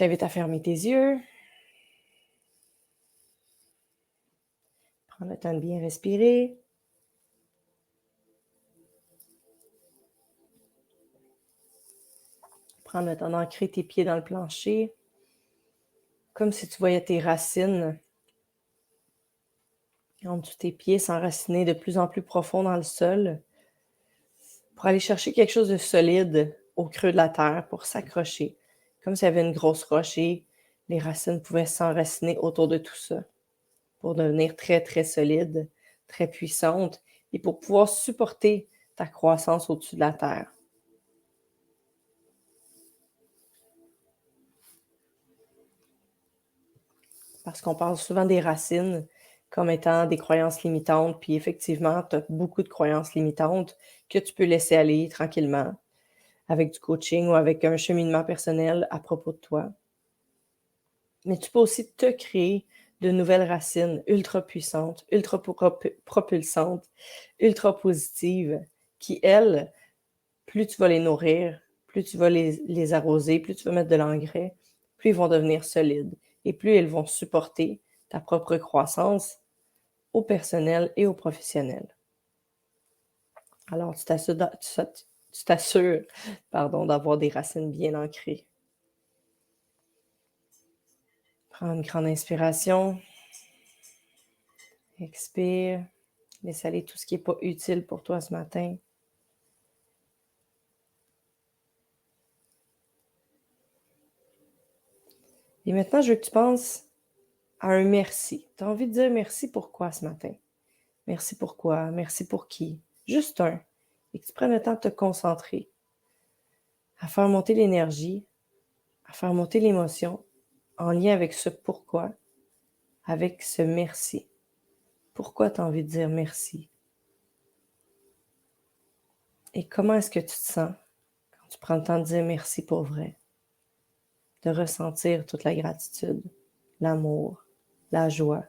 t'invite à fermer tes yeux. Prends le temps de bien respirer. Prends le temps d'ancrer tes pieds dans le plancher, comme si tu voyais tes racines en dessous de tes pieds s'enraciner de plus en plus profond dans le sol pour aller chercher quelque chose de solide au creux de la terre pour s'accrocher. Comme s'il y avait une grosse roche et les racines pouvaient s'enraciner autour de tout ça pour devenir très, très solide, très puissante et pour pouvoir supporter ta croissance au-dessus de la terre. Parce qu'on parle souvent des racines comme étant des croyances limitantes, puis effectivement, tu as beaucoup de croyances limitantes que tu peux laisser aller tranquillement avec du coaching ou avec un cheminement personnel à propos de toi. Mais tu peux aussi te créer de nouvelles racines ultra puissantes, ultra propulsantes, ultra positives, qui, elles, plus tu vas les nourrir, plus tu vas les arroser, plus tu vas mettre de l'engrais, plus ils vont devenir solides et plus ils vont supporter ta propre croissance au personnel et au professionnel. Alors, tu t'assures, d'avoir des racines bien ancrées. Prends une grande inspiration. Expire. Laisse aller tout ce qui n'est pas utile pour toi ce matin. Et maintenant, je veux que tu penses à un merci. Tu as envie de dire merci pourquoi ce matin? Merci pourquoi? Merci pour qui? Juste un. Et que tu prennes le temps de te concentrer à faire monter l'énergie, à faire monter l'émotion en lien avec ce pourquoi, avec ce merci. Pourquoi tu as envie de dire merci? Et comment est-ce que tu te sens quand tu prends le temps de dire merci pour vrai? De ressentir toute la gratitude, l'amour, la joie,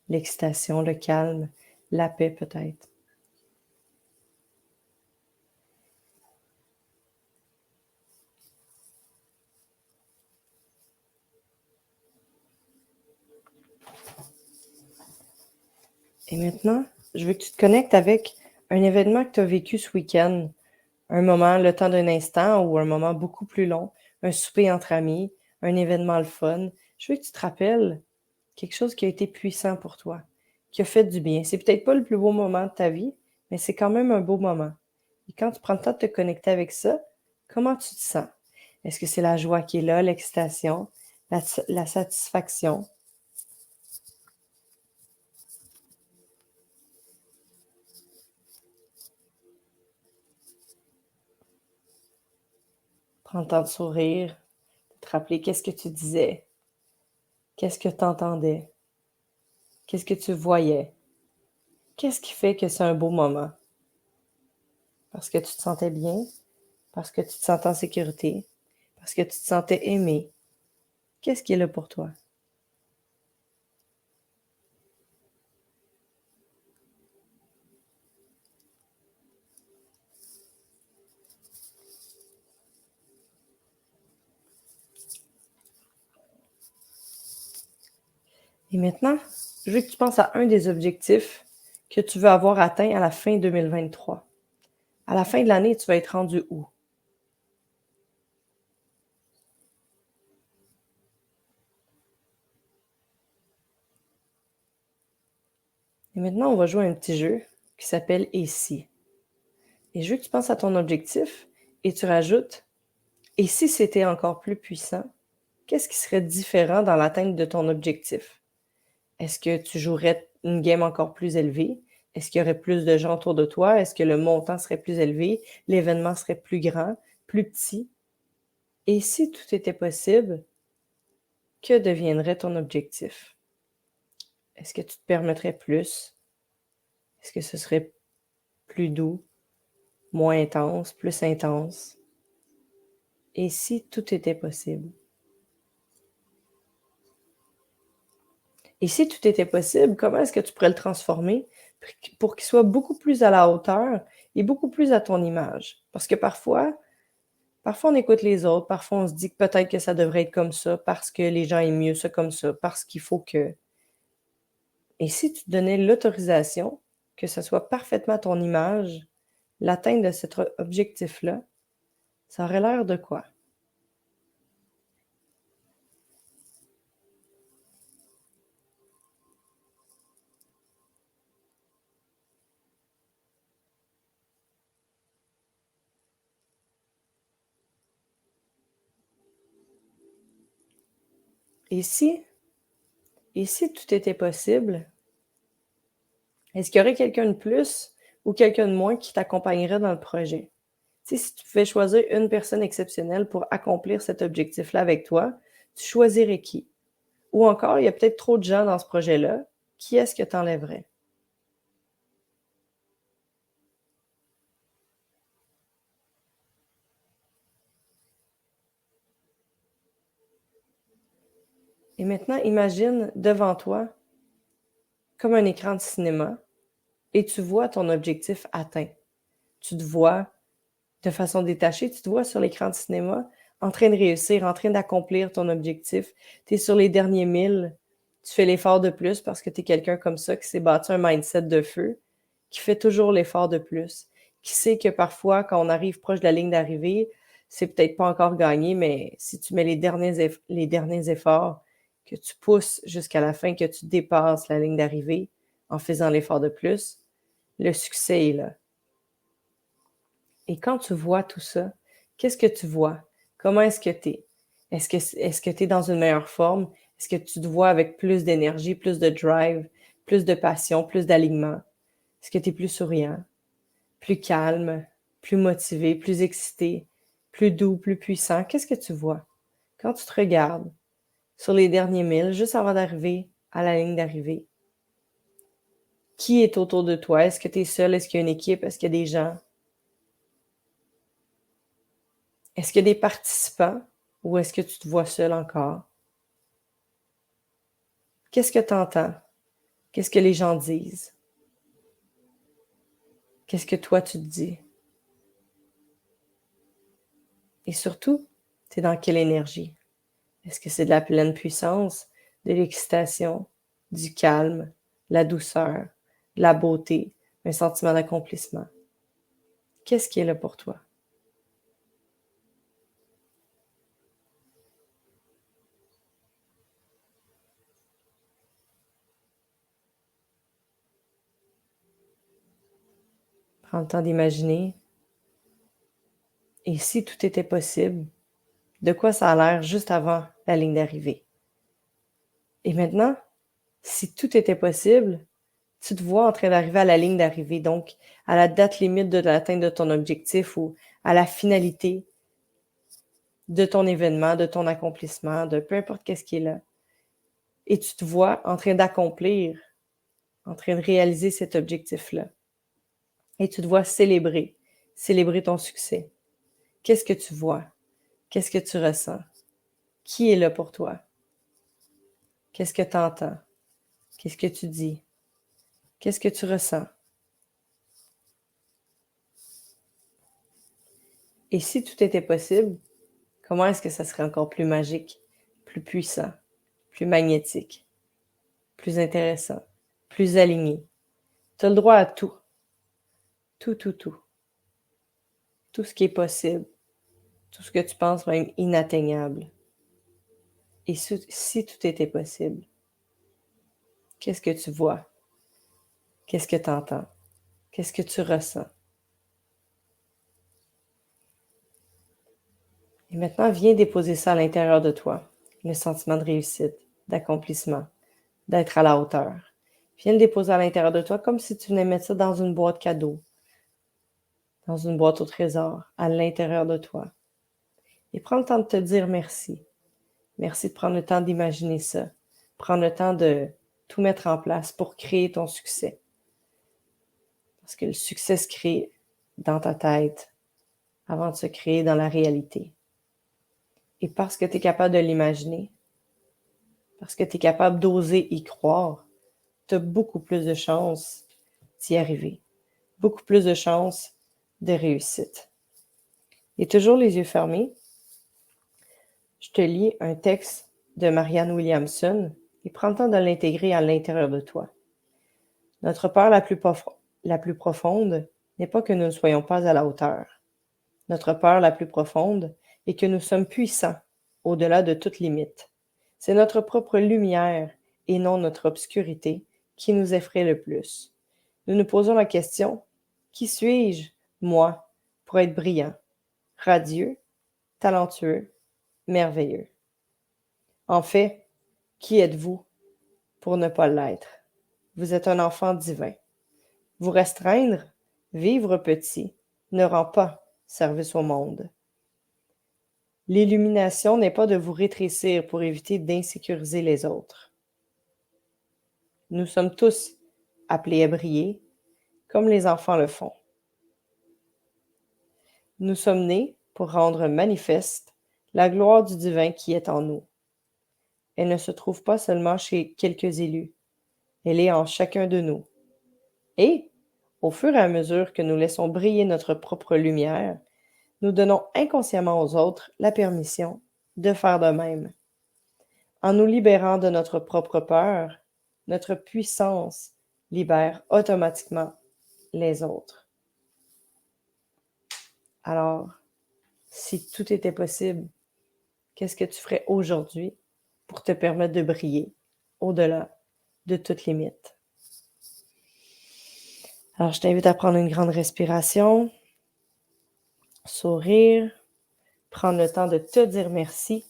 l'excitation, le calme, la paix peut-être. Et maintenant, je veux que tu te connectes avec un événement que tu as vécu ce week-end, un moment, le temps d'un instant ou un moment beaucoup plus long, un souper entre amis, un événement le fun. Je veux que tu te rappelles quelque chose qui a été puissant pour toi, qui a fait du bien. C'est peut-être pas le plus beau moment de ta vie, mais c'est quand même un beau moment. Et quand tu prends le temps de te connecter avec ça, comment tu te sens? Est-ce que c'est la joie qui est là, l'excitation, la satisfaction? Prends le temps de sourire, de te rappeler qu'est-ce que tu disais, qu'est-ce que tu entendais, qu'est-ce que tu voyais. Qu'est-ce qui fait que c'est un beau moment? Parce que tu te sentais bien, parce que tu te sentais en sécurité, parce que tu te sentais aimé. Qu'est-ce qui est là pour toi? Et maintenant, je veux que tu penses à un des objectifs que tu veux avoir atteint à la fin 2023. À la fin de l'année, tu vas être rendu où? Et maintenant, on va jouer à un petit jeu qui s'appelle « Et si ». Et je veux que tu penses à ton objectif et tu rajoutes « Et si c'était encore plus puissant, qu'est-ce qui serait différent dans l'atteinte de ton objectif? » Est-ce que tu jouerais une game encore plus élevée? Est-ce qu'il y aurait plus de gens autour de toi? Est-ce que le montant serait plus élevé? L'événement serait plus grand, plus petit? Et si tout était possible, que deviendrait ton objectif? Est-ce que tu te permettrais plus? Est-ce que ce serait plus doux, moins intense, plus intense? Et si tout était possible? Et si tout était possible, comment est-ce que tu pourrais le transformer pour qu'il soit beaucoup plus à la hauteur et beaucoup plus à ton image? Parce que parfois, Parfois, on écoute les autres, parfois on se dit que peut-être que ça devrait être comme ça, parce que les gens aiment mieux ça comme ça, parce qu'il faut que... Et si tu te donnais l'autorisation que ce soit parfaitement ton image, l'atteinte de cet objectif-là, ça aurait l'air de quoi? Et si, et si tout était possible, est-ce qu'il y aurait quelqu'un de plus ou quelqu'un de moins qui t'accompagnerait dans le projet? Tu sais, si tu pouvais choisir une personne exceptionnelle pour accomplir cet objectif-là avec toi, tu choisirais qui? Ou encore, il y a peut-être trop de gens dans ce projet-là, qui est-ce que tu enlèverais? Et maintenant, imagine devant toi comme un écran de cinéma et tu vois ton objectif atteint. Tu te vois de façon détachée, tu te vois sur l'écran de cinéma en train de réussir, en train d'accomplir ton objectif. Tu es sur les derniers 1000, tu fais l'effort de plus parce que tu es quelqu'un comme ça qui s'est bâti un mindset de feu, qui fait toujours l'effort de plus, qui sait que parfois, quand on arrive proche de la ligne d'arrivée, c'est peut-être pas encore gagné, mais si tu mets les derniers efforts, que tu pousses jusqu'à la fin, que tu dépasses la ligne d'arrivée en faisant l'effort de plus, le succès est là. Et quand tu vois tout ça, qu'est-ce que tu vois? Comment est-ce que tu es? Est-ce que tu es dans une meilleure forme? Est-ce que tu te vois avec plus d'énergie, plus de drive, plus de passion, plus d'alignement? Est-ce que tu es plus souriant, plus calme, plus motivé, plus excité, plus doux, plus puissant? Qu'est-ce que tu vois? Quand tu te regardes sur les derniers 1000, juste avant d'arriver à la ligne d'arrivée, qui est autour de toi? Est-ce que tu es seul? Est-ce qu'il y a une équipe? Est-ce qu'il y a des gens? Est-ce qu'il y a des participants ou est-ce que tu te vois seul encore? Qu'est-ce que tu entends? Qu'est-ce que les gens disent? Qu'est-ce que toi tu te dis? Et surtout, tu es dans quelle énergie? Est-ce que c'est de la pleine puissance, de l'excitation, du calme, la douceur, la beauté, un sentiment d'accomplissement? Qu'est-ce qui est là pour toi? Prends le temps d'imaginer. Et si tout était possible, de quoi ça a l'air juste avant la ligne d'arrivée? Et maintenant, si tout était possible, tu te vois en train d'arriver à la ligne d'arrivée, donc à la date limite de l'atteinte de ton objectif ou à la finalité de ton événement, de ton accomplissement, de peu importe qu'est-ce qui est là. Et tu te vois en train d'accomplir, en train de réaliser cet objectif-là. Et tu te vois célébrer ton succès. Qu'est-ce que tu vois? Qu'est-ce que tu ressens? Qui est là pour toi? Qu'est-ce que tu entends? Qu'est-ce que tu dis? Qu'est-ce que tu ressens? Et si tout était possible, comment est-ce que ça serait encore plus magique, plus puissant, plus magnétique, plus intéressant, plus aligné? Tu as le droit à tout, tout, tout, tout. Tout ce qui est possible, tout ce que tu penses même inatteignable. Et si tout était possible, qu'est-ce que tu vois? Qu'est-ce que tu entends? Qu'est-ce que tu ressens? Et maintenant, viens déposer ça à l'intérieur de toi, le sentiment de réussite, d'accomplissement, d'être à la hauteur. Viens le déposer à l'intérieur de toi comme si tu venais mettre ça dans une boîte cadeau, dans une boîte au trésor, à l'intérieur de toi. Et prends le temps de te dire merci. Merci de prendre le temps d'imaginer ça. Prendre le temps de tout mettre en place pour créer ton succès. Parce que le succès se crée dans ta tête avant de se créer dans la réalité. Et parce que tu es capable de l'imaginer, parce que tu es capable d'oser y croire, tu as beaucoup plus de chances d'y arriver. Beaucoup plus de chances de réussite. Et toujours les yeux fermés, je te lis un texte de Marianne Williamson et prends le temps de l'intégrer à l'intérieur de toi. Notre peur la plus profonde n'est pas que nous ne soyons pas à la hauteur. Notre peur la plus profonde est que nous sommes puissants, au-delà de toute limite. C'est notre propre lumière et non notre obscurité qui nous effraie le plus. Nous nous posons la question, qui suis-je, moi, pour être brillant, radieux, talentueux, merveilleux? En fait, qui êtes-vous pour ne pas l'être? Vous êtes un enfant divin. Vous restreindre, vivre petit, ne rend pas service au monde. L'illumination n'est pas de vous rétrécir pour éviter d'insécuriser les autres. Nous sommes tous appelés à briller, comme les enfants le font. Nous sommes nés pour rendre manifeste la gloire du divin qui est en nous. Elle ne se trouve pas seulement chez quelques élus, elle est en chacun de nous. Et, au fur et à mesure que nous laissons briller notre propre lumière, nous donnons inconsciemment aux autres la permission de faire de même. En nous libérant de notre propre peur, notre puissance libère automatiquement les autres. Alors, si tout était possible, qu'est-ce que tu ferais aujourd'hui pour te permettre de briller au-delà de toute limite? Alors, je t'invite à prendre une grande respiration, sourire, prendre le temps de te dire merci